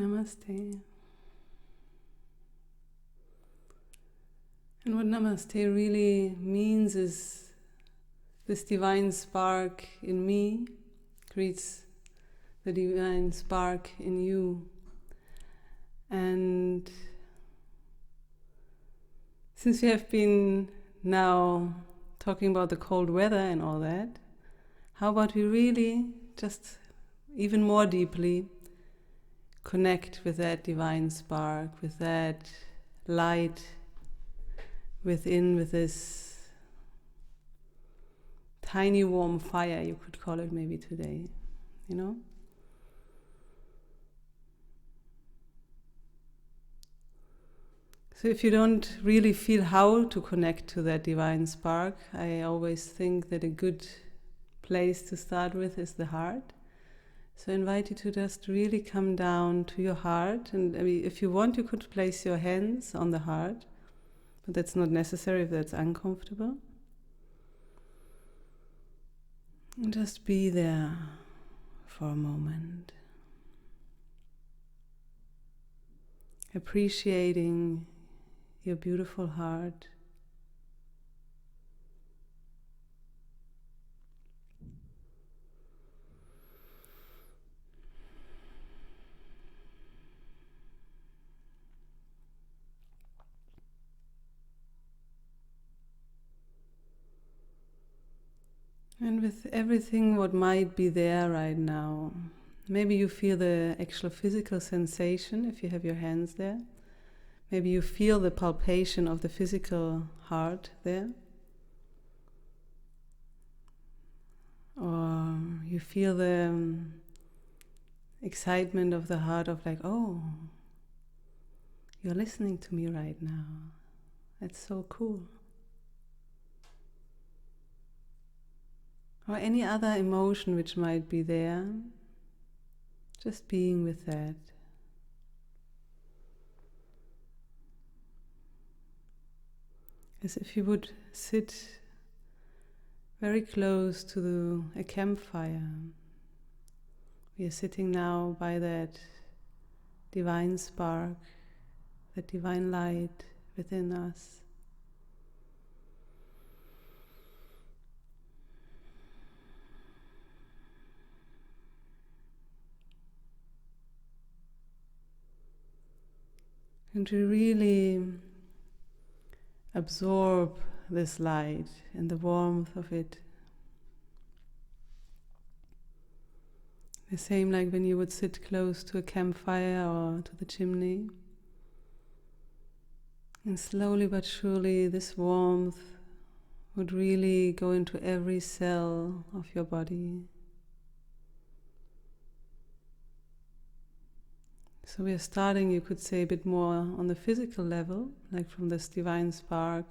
Namaste. And what Namaste really means is this divine spark in me creates the divine spark in you. And since we have been now talking about the cold weather and all that, how about we really just even more deeply connect with that divine spark, with that light within, with this tiny warm fire, you could call it maybe today, you know? So if you don't really feel how to connect to that divine spark, I always think that a good place to start with is the heart. So I invite you to just really come down to your heart, and if you want, you could place your hands on the heart, but that's not necessary if that's uncomfortable. And just be there for a moment, appreciating your beautiful heart. And with everything what might be there right now, maybe you feel the actual physical sensation if you have your hands there. Maybe you feel the palpation of the physical heart there. Or you feel the excitement of the heart of like, oh, you're listening to me right now. That's so cool. Or any other emotion which might be there, just being with that. As if you would sit very close to a campfire. We are sitting now by that divine spark, that divine light within us. And to really absorb this light and the warmth of it. The same like when you would sit close to a campfire or to the chimney. And slowly but surely this warmth would really go into every cell of your body. So we are starting, you could say, a bit more on the physical level, like from this divine spark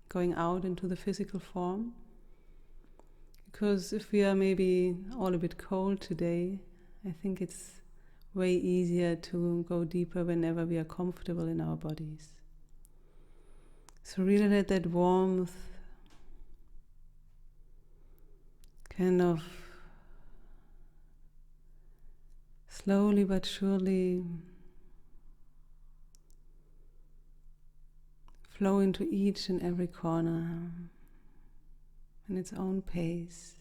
going out into the physical form. Because if we are maybe all a bit cold today, I think it's way easier to go deeper whenever we are comfortable in our bodies. So really let that warmth kind of slowly but surely flow into each and every corner in its own pace.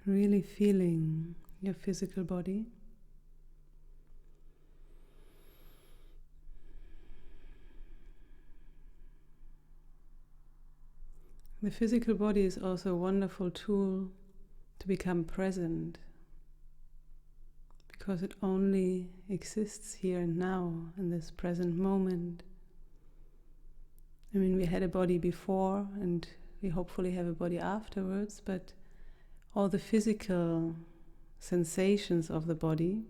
Really feeling your physical body. The physical body is also a wonderful tool to become present, because it only exists here and now, in this present moment. I mean, we had a body before, and we hopefully have a body afterwards, but all the physical sensations of the body,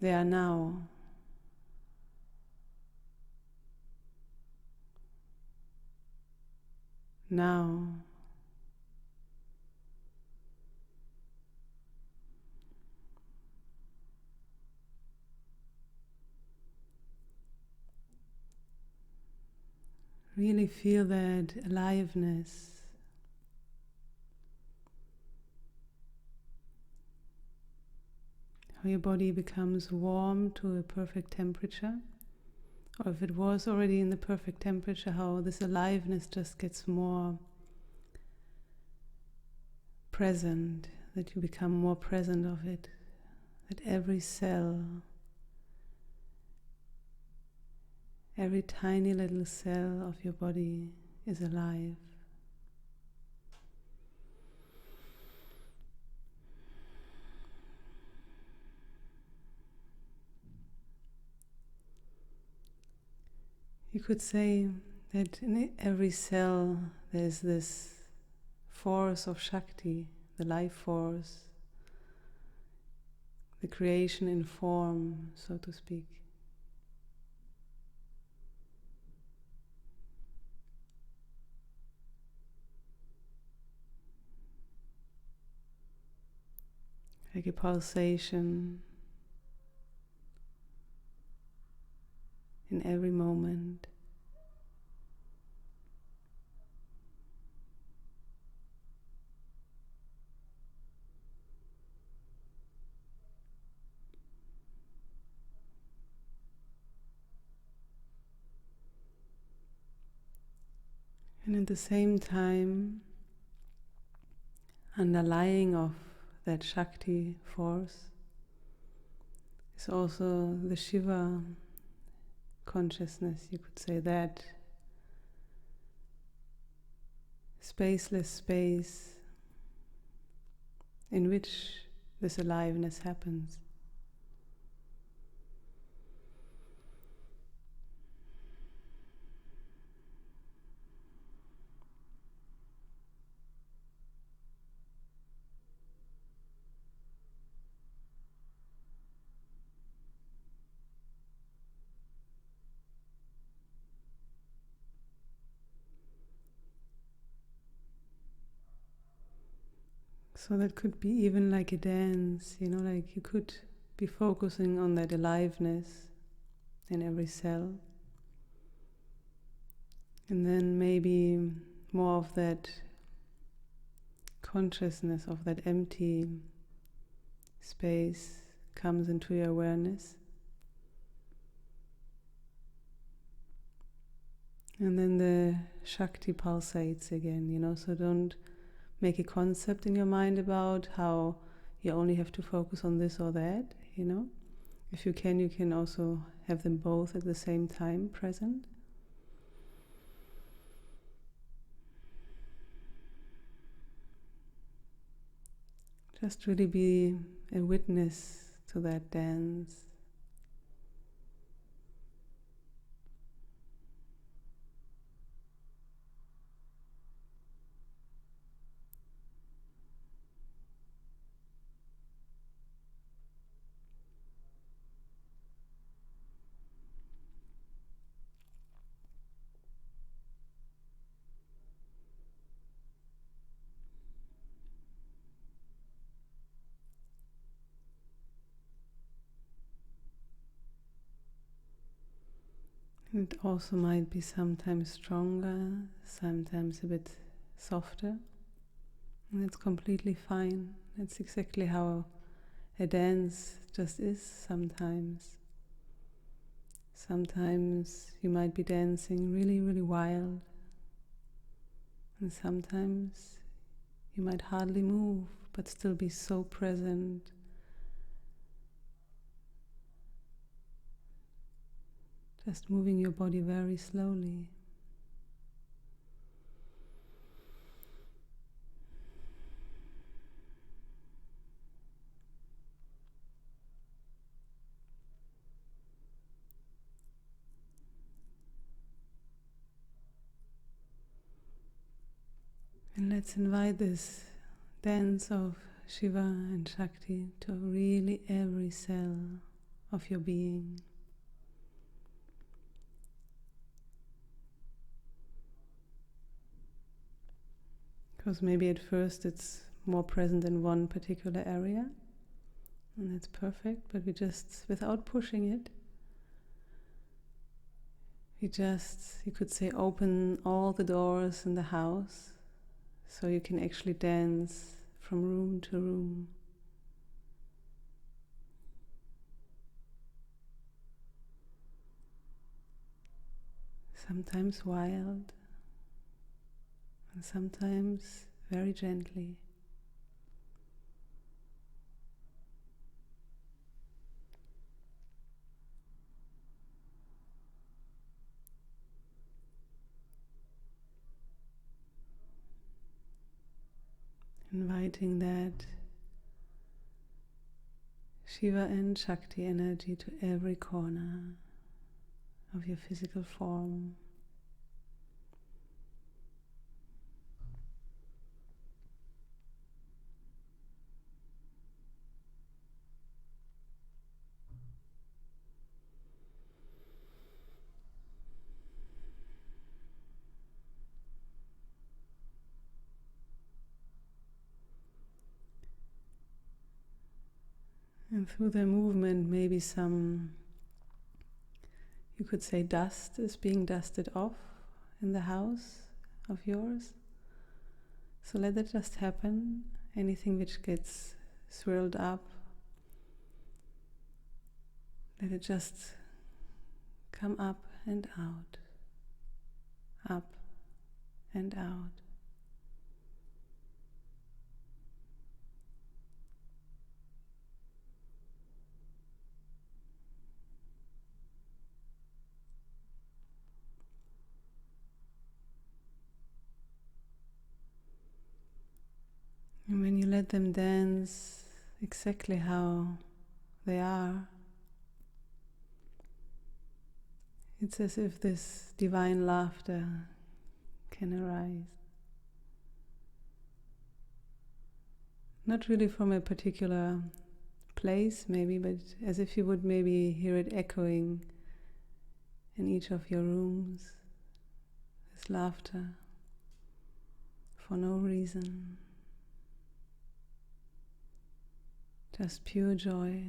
they are now. Now. Really feel that aliveness how your body becomes warm to a perfect temperature, or if it was already in the perfect temperature, how this aliveness just gets more present, that you become more present of it, that every cell, every tiny little cell of your body is alive. You could say that in every cell there's this force of Shakti, the life force, the creation in form, so to speak. Like a pulsation in every moment. And at the same time, underlying of that Shakti force is also the Shiva consciousness, you could say, that spaceless space in which this aliveness happens. So that could be even like a dance, like you could be focusing on that aliveness in every cell. And then maybe more of that consciousness of that empty space comes into your awareness. And then the Shakti pulsates again, so don't make a concept in your mind about how you only have to focus on this or that, If you can also have them both at the same time present. Just really be a witness to that dance. It also might be sometimes stronger, sometimes a bit softer, and it's completely fine. That's exactly how a dance just is sometimes. Sometimes you might be dancing really, really wild, and sometimes you might hardly move, but still be so present. Just moving your body very slowly. And let's invite this dance of Shiva and Shakti to really every cell of your being. Because maybe at first it's more present in one particular area, and that's perfect, but we just, without pushing it, you could say, open all the doors in the house so you can actually dance from room to room. sometimes wild, and sometimes very gently. Inviting that Shiva and Shakti energy to every corner of your physical form. And through the movement, maybe some, you could say, dust is being dusted off in the house of yours. So let that just happen. Anything which gets swirled up, let it just come up and out, up and out. And when you let them dance exactly how they are, it's as if this divine laughter can arise. Not really from a particular place maybe, but as if you would maybe hear it echoing in each of your rooms. This laughter for no reason. Just pure joy.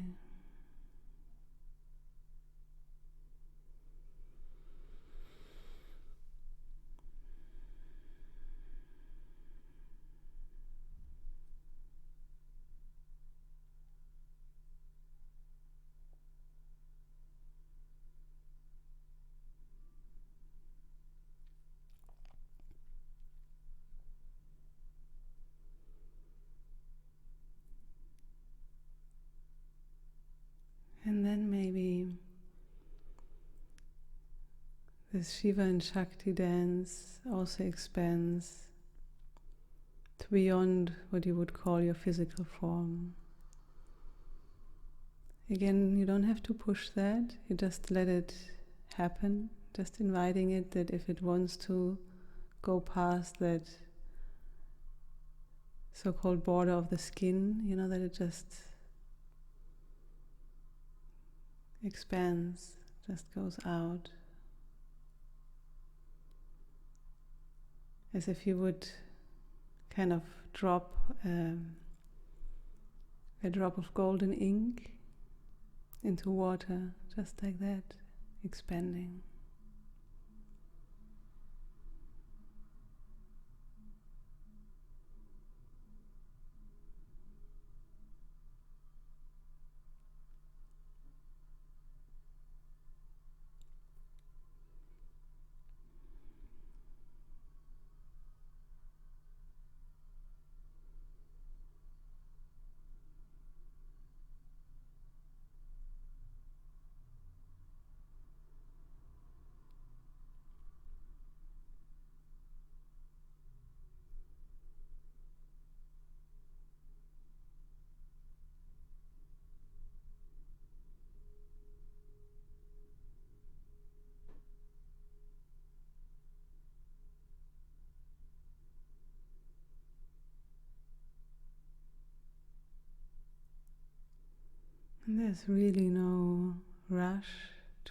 And then maybe this Shiva and Shakti dance also expands to beyond what you would call your physical form. Again, you don't have to push that, you just let it happen, just inviting it that if it wants to go past that so-called border of the skin, that it just expands, just goes out. As if you would kind of drop a drop of golden ink into water, just like that, expanding. And there's really no rush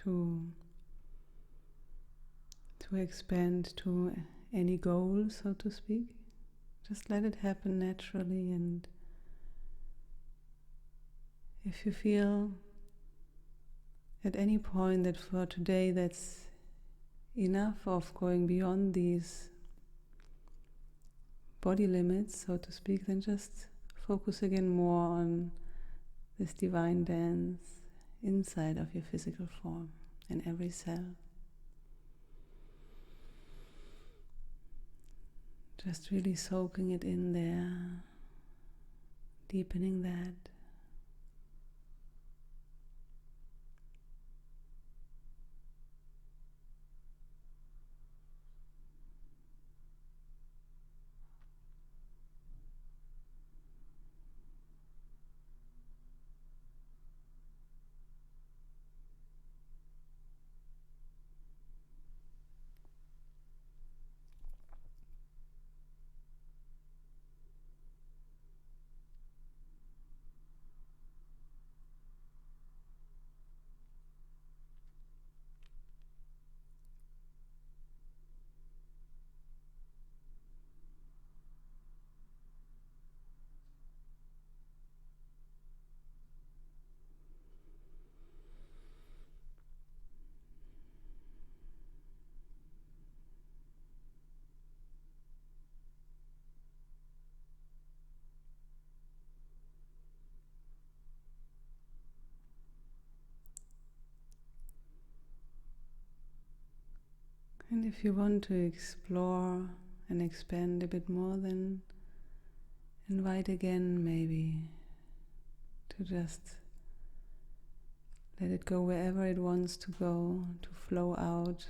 to expand to any goal, so to speak. Just let it happen naturally, and if you feel at any point that for today that's enough of going beyond these body limits, so to speak, then just focus again more on this divine dance inside of your physical form in every cell. Just really soaking it in there, deepening that. And if you want to explore and expand a bit more, then invite again maybe to just let it go wherever it wants to go, to flow out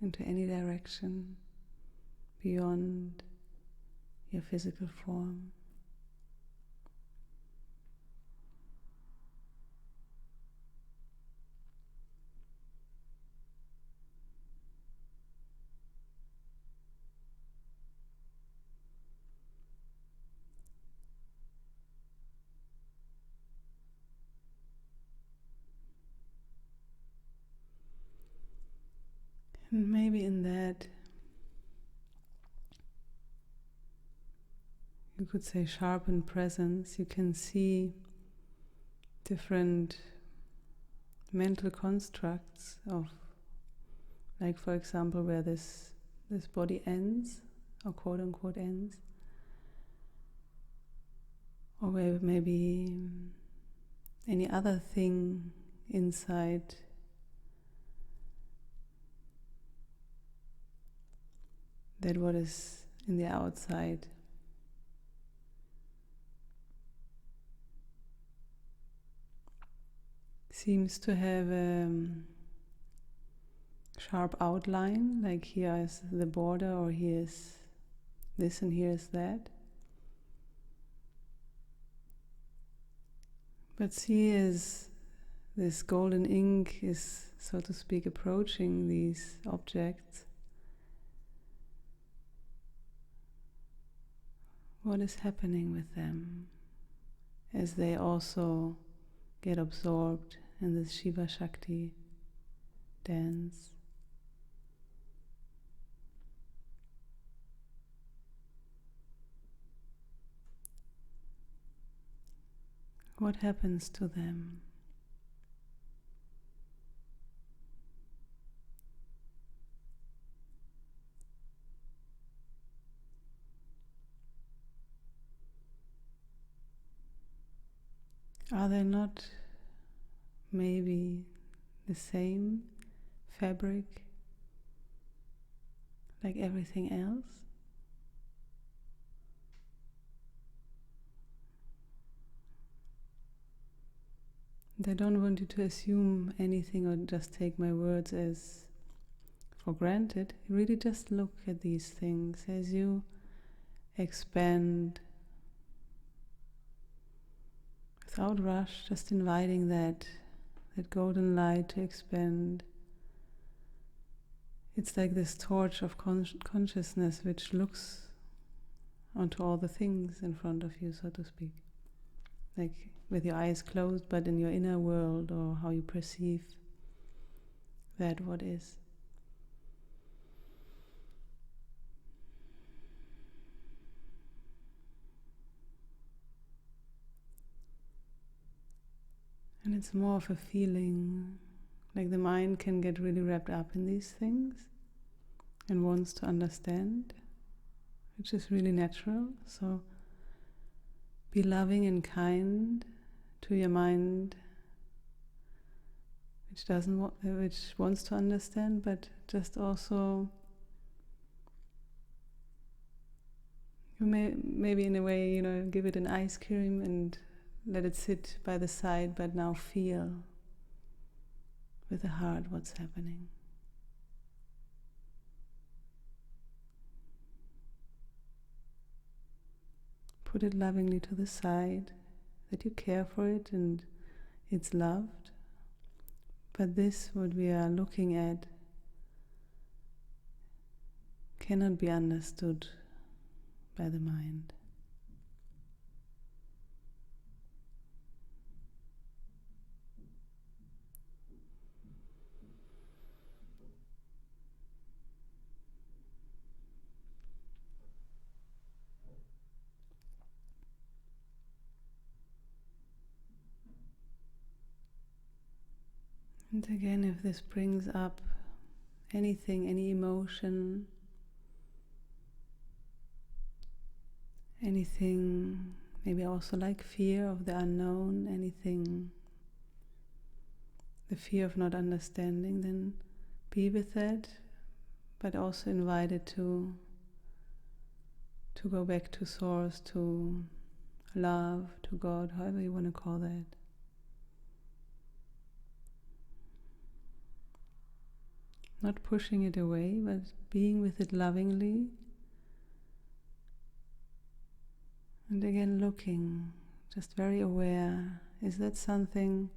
into any direction beyond your physical form. And maybe in that, you could say sharpened presence, you can see different mental constructs of, like for example, where this body ends, or quote unquote ends, or where maybe any other thing inside that what is in the outside seems to have a sharp outline, like here is the border, or here is this and here is that. But see as this golden ink is, so to speak, approaching these objects, what is happening with them as they also get absorbed in this Shiva Shakti dance. What happens to them? Are they not maybe the same fabric like everything else? And I don't want you to assume anything or just take my words as for granted. Really just look at these things as you expand without rush, just inviting that golden light to expand. It's like this torch of consciousness which looks onto all the things in front of you, so to speak. Like with your eyes closed, but in your inner world, or how you perceive that what is. And it's more of a feeling, like the mind can get really wrapped up in these things and wants to understand, which is really natural. So be loving and kind to your mind, which wants to understand, but just also You may maybe in a way, give it an ice cream and let it sit by the side, but now feel with the heart what's happening. Put it lovingly to the side, that you care for it and it's loved. But this, what we are looking at, cannot be understood by the mind. And again, if this brings up anything, any emotion, anything, maybe also like fear of the unknown, anything, the fear of not understanding, then be with that, but also invite it to go back to source, to love, to God, however you want to call that. Not pushing it away, but being with it lovingly. And again, looking, just very aware. Is that something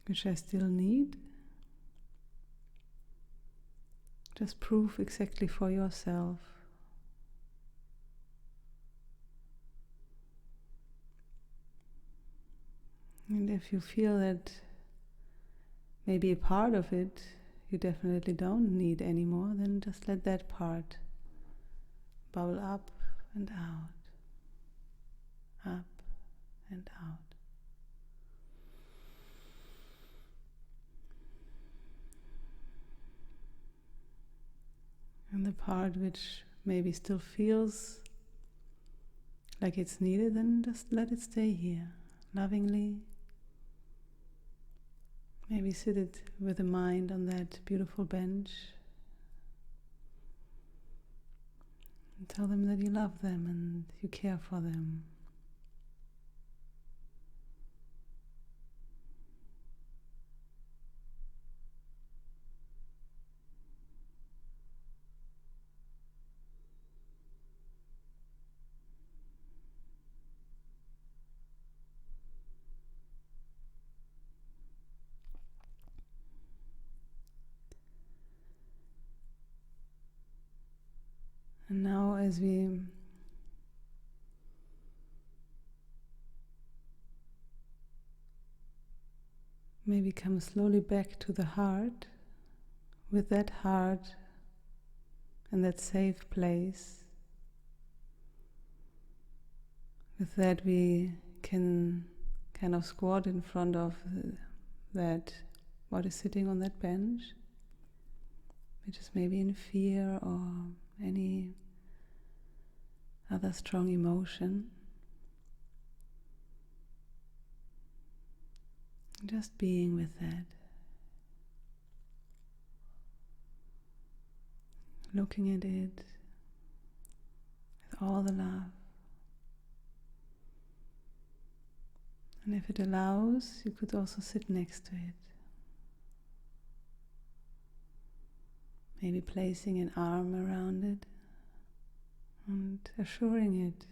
which I still need? Just prove exactly for yourself. And if you feel that maybe a part of it you definitely don't need anymore, then just let that part bubble up and out, up and out. And the part which maybe still feels like it's needed, then just let it stay here, lovingly. Maybe sit it with the mind on that beautiful bench and tell them that you love them and you care for them. And now as we maybe come slowly back to the heart, with that heart and that safe place, with that we can kind of squat in front of that what is sitting on that bench, which is maybe in fear or any other strong emotion. Just being with that. Looking at it with all the love. And if it allows, you could also sit next to it. Maybe placing an arm around it and assuring it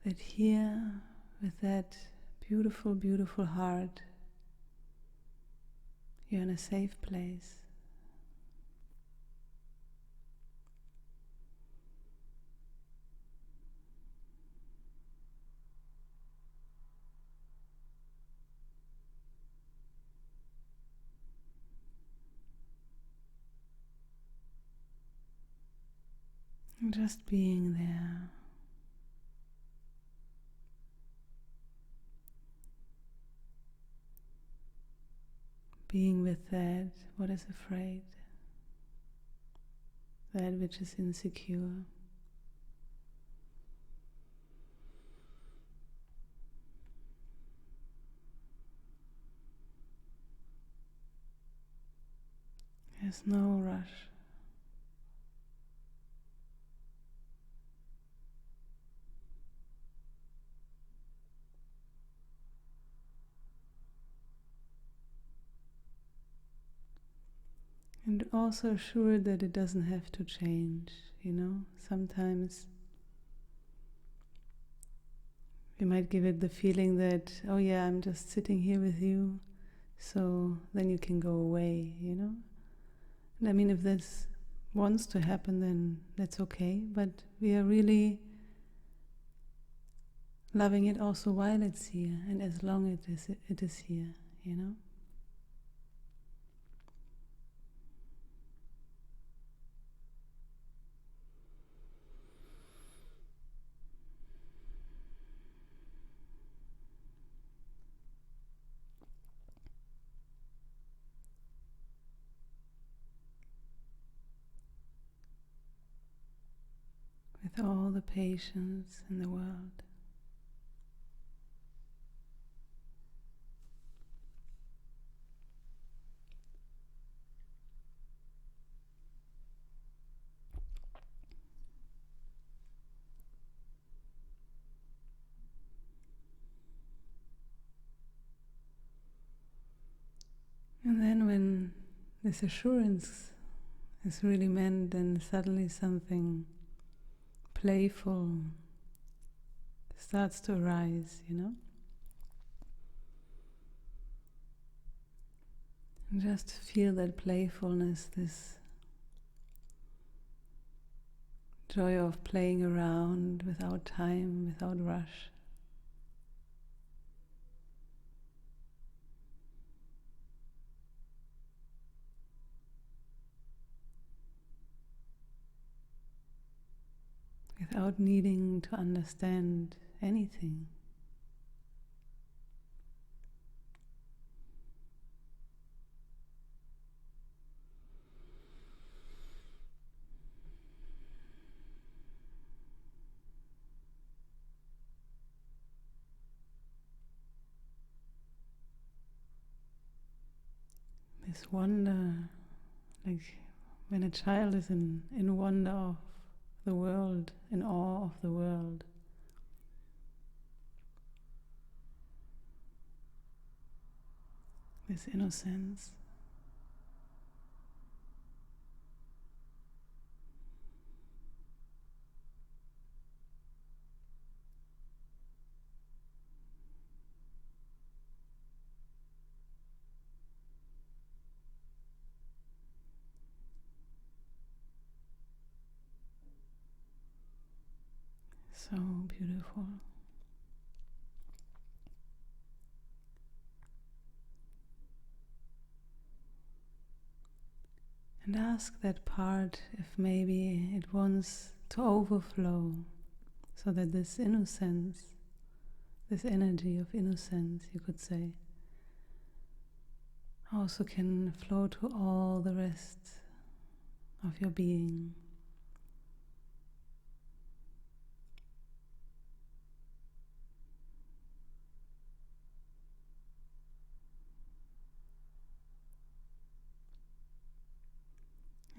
that here, with that beautiful, beautiful heart, you're in a safe place. And just being there. Being with that what is afraid, that which is insecure. There's no rush. And also sure that it doesn't have to change, Sometimes we might give it the feeling that, oh yeah, I'm just sitting here with you, so then you can go away, And I mean, if this wants to happen, then that's okay, but we are really loving it also while it's here, and as long as it is here, with all the patience in the world. And then when this assurance is really meant, then suddenly something playful starts to arise, And just feel that playfulness, this joy of playing around without time, without rush. Without needing to understand anything. This wonder, like when a child is in wonder of the world, in awe of the world. This innocence. So beautiful. And ask that part if maybe it wants to overflow, so that this innocence, this energy of innocence, you could say, also can flow to all the rest of your being.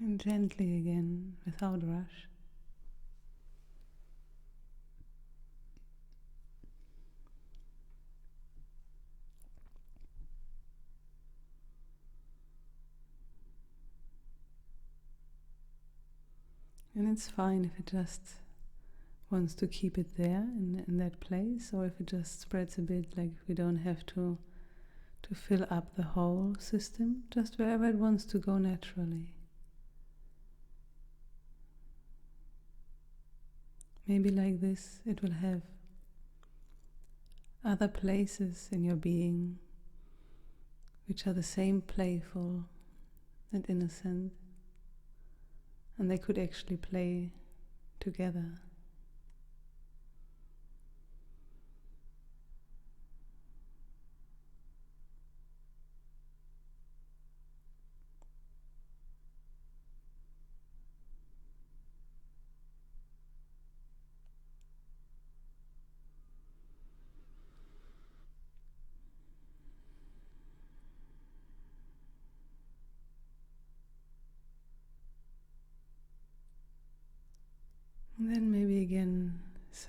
And gently again, without rush. And it's fine if it just wants to keep it there in that place, or if it just spreads a bit, like we don't have to fill up the whole system, just wherever it wants to go naturally. Maybe like this, it will have other places in your being which are the same playful and innocent, and they could actually play together.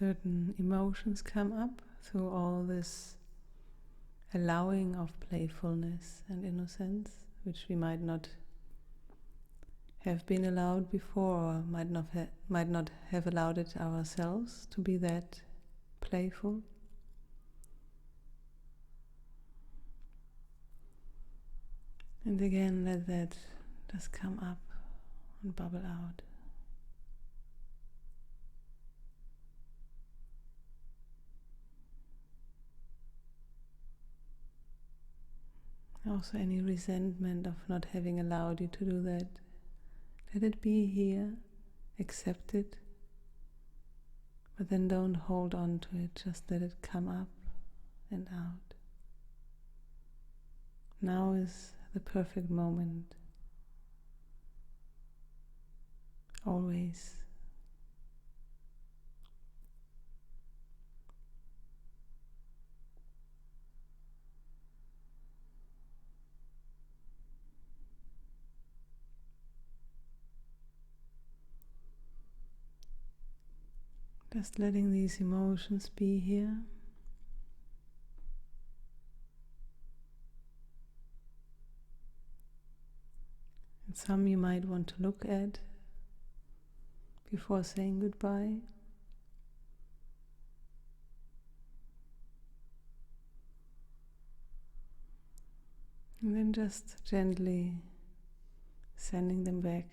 certain emotions come up through all this allowing of playfulness and innocence, which we might not have been allowed before, or might not have allowed it ourselves to be that playful. And again, let that just come up and bubble out. Also, any resentment of not having allowed you to do that, let it be here, accept it, but then don't hold on to it, just let it come up and out. Now is the perfect moment, always. Just letting these emotions be here. And some you might want to look at before saying goodbye. And then just gently sending them back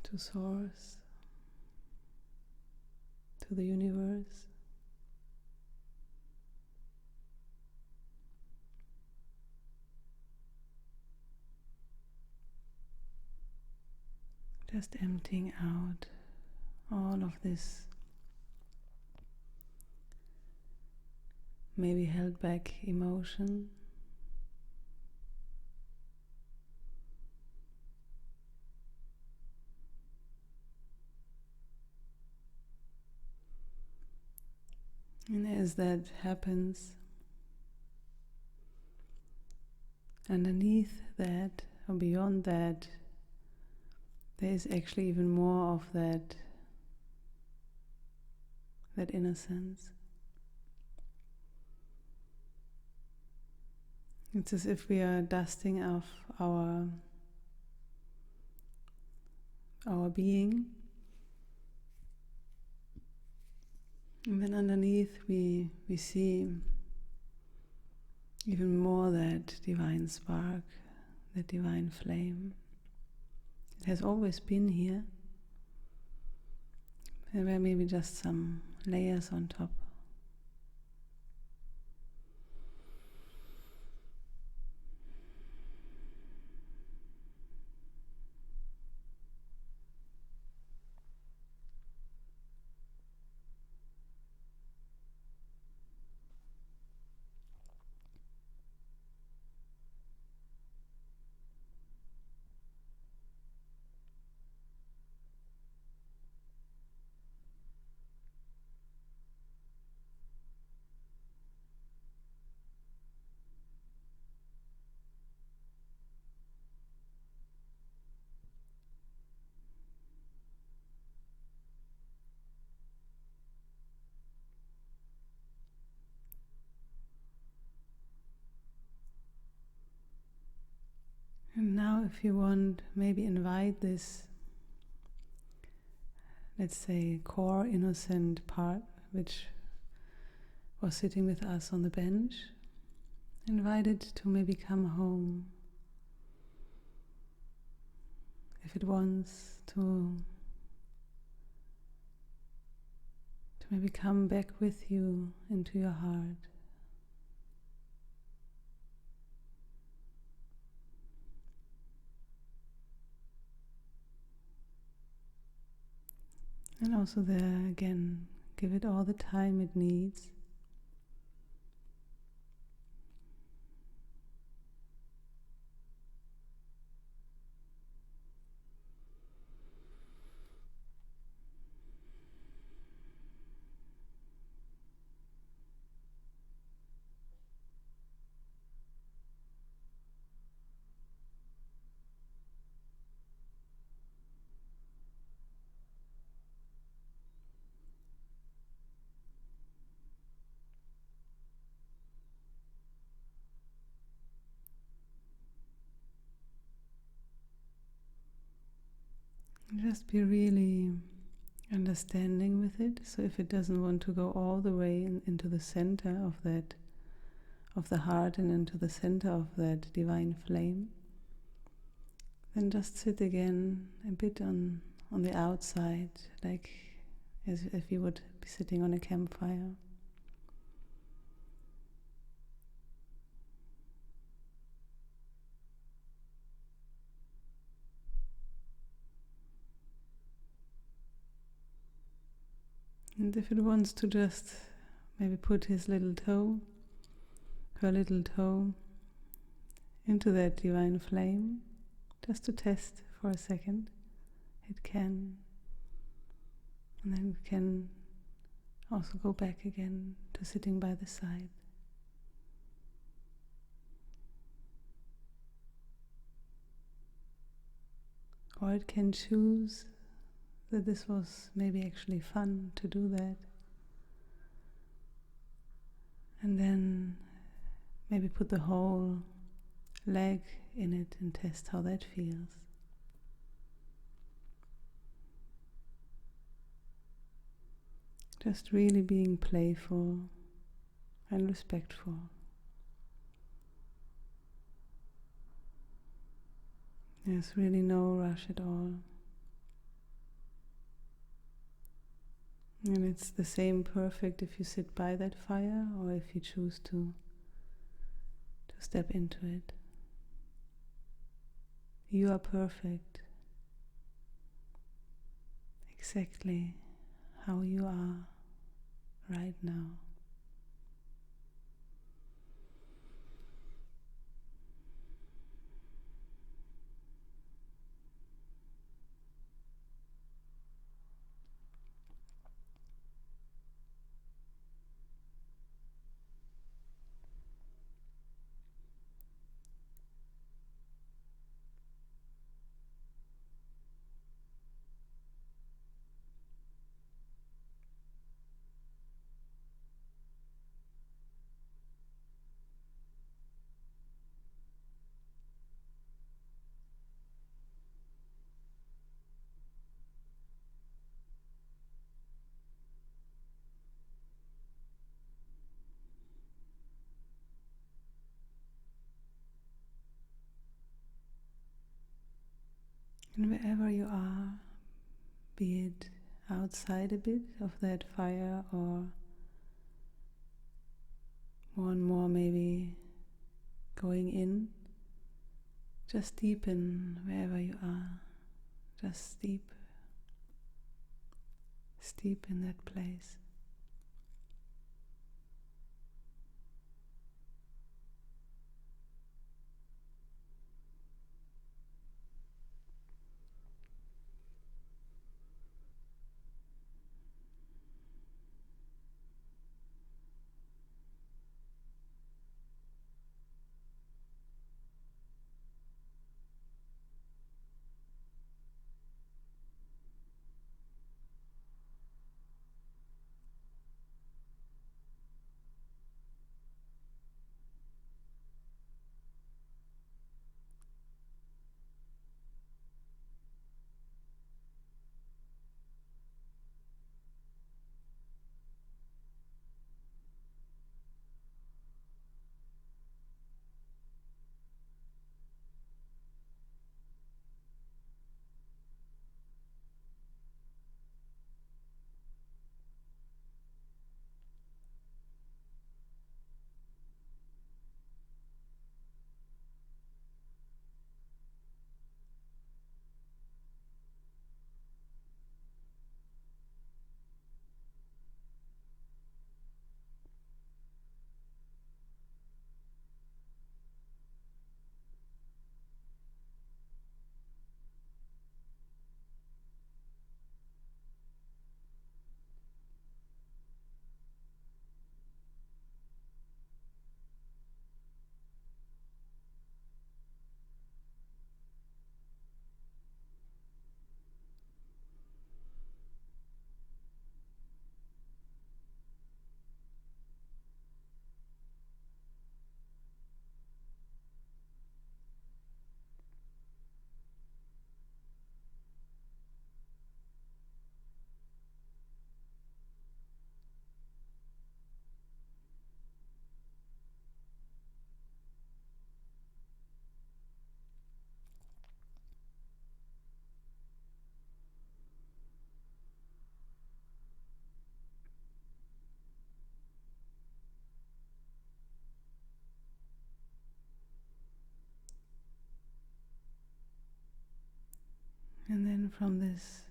to Source, to the universe. Just emptying out all of this maybe held back emotion. And as that happens, underneath that or beyond that, there is actually even more of that innocence. It's as if we are dusting off our being, and then underneath we see even more that divine spark, that divine flame. It has always been here. There were maybe just some layers on top. And now if you want, maybe invite this, let's say, core innocent part, which was sitting with us on the bench. Invite it to maybe come home. If it wants to maybe come back with you into your heart. And also there again, give it all the time it needs. Just be really understanding with it. So if it doesn't want to go all the way into the center of the heart and into the center of that divine flame, then just sit again a bit on the outside, like as if you would be sitting on a campfire. And if it wants to just maybe put his little toe, her little toe, into that divine flame, just to test for a second, it can. And then it can also go back again to sitting by the side. Or it can choose that this was maybe actually fun to do that. And then maybe put the whole leg in it and test how that feels. Just really being playful and respectful. There's really no rush at all. And it's the same perfect if you sit by that fire or if you choose to step into it. You are perfect, exactly how you are right now. And wherever you are, be it outside a bit of that fire or more and more maybe going in, just deepen wherever you are. Just steep in that place. And from this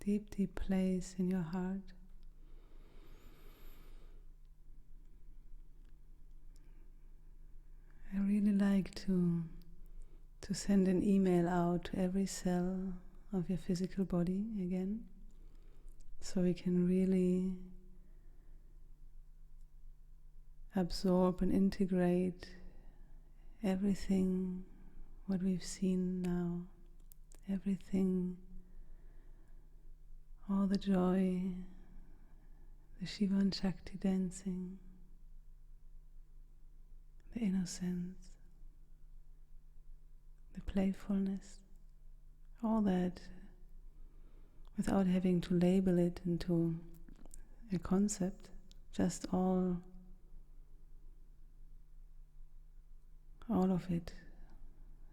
deep, deep place in your heart, I really like to send an email out to every cell of your physical body again, so we can really absorb and integrate everything what we've seen now, everything, all the joy, the Shiva and Shakti dancing, the innocence, the playfulness, all that, without having to label it into a concept, just all of it,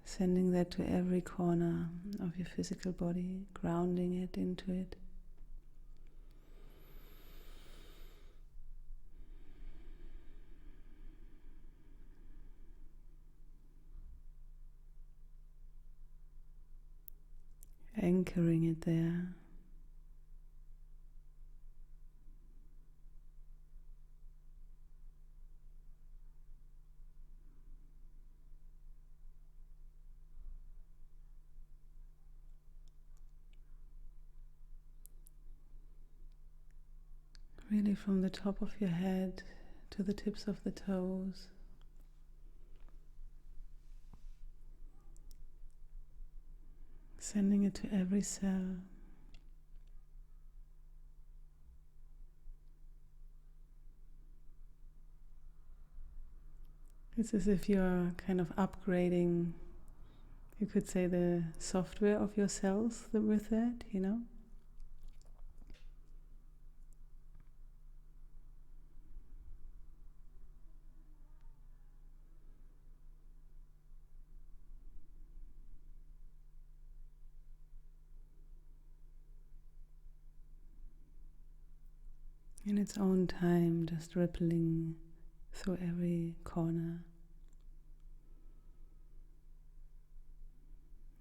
sending that to every corner of your physical body, grounding it into it. Anchoring it there. Really from the top of your head to the tips of the toes. Sending it to every cell. It's as if you're kind of upgrading, you could say, the software of your cells with that, you know? In its own time, just rippling through every corner.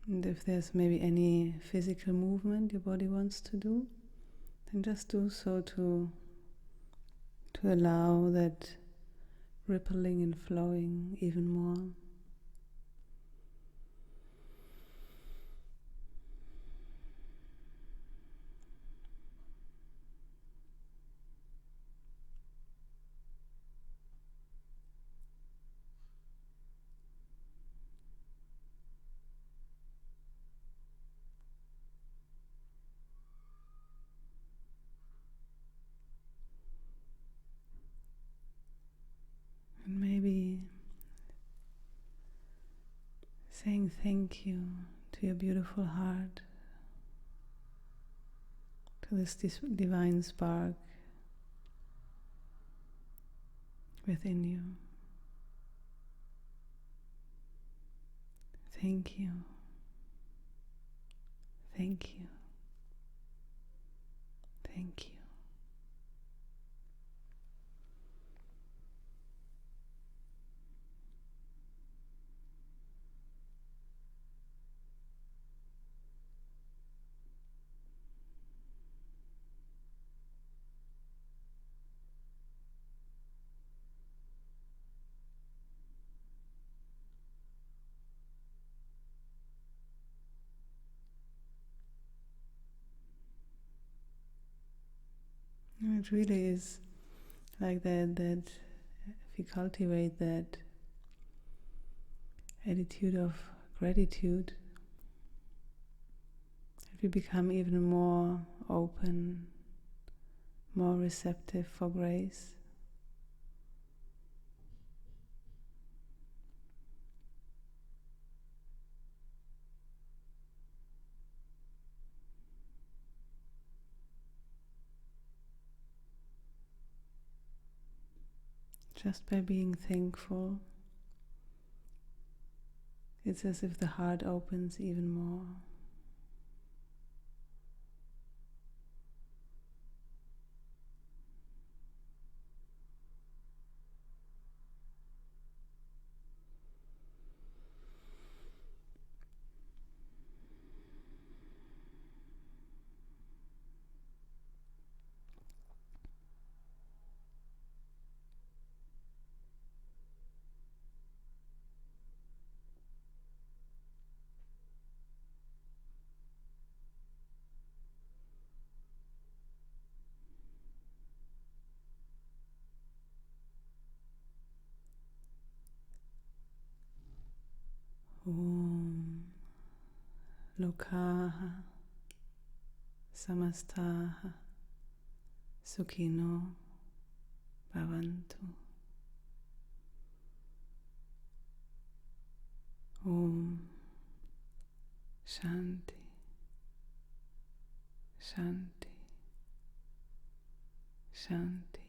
And if there's maybe any physical movement your body wants to do, then just do so to allow that rippling and flowing even more. And maybe saying thank you to your beautiful heart, to this divine spark within you. Thank you. Thank you. Thank you. And it really is like that if you cultivate that attitude of gratitude, if you become even more open, more receptive for grace. Just by being thankful, it's as if the heart opens even more. Lokaha Samastaha Sukhino Bhavantu. Om Shanti Shanti Shanti.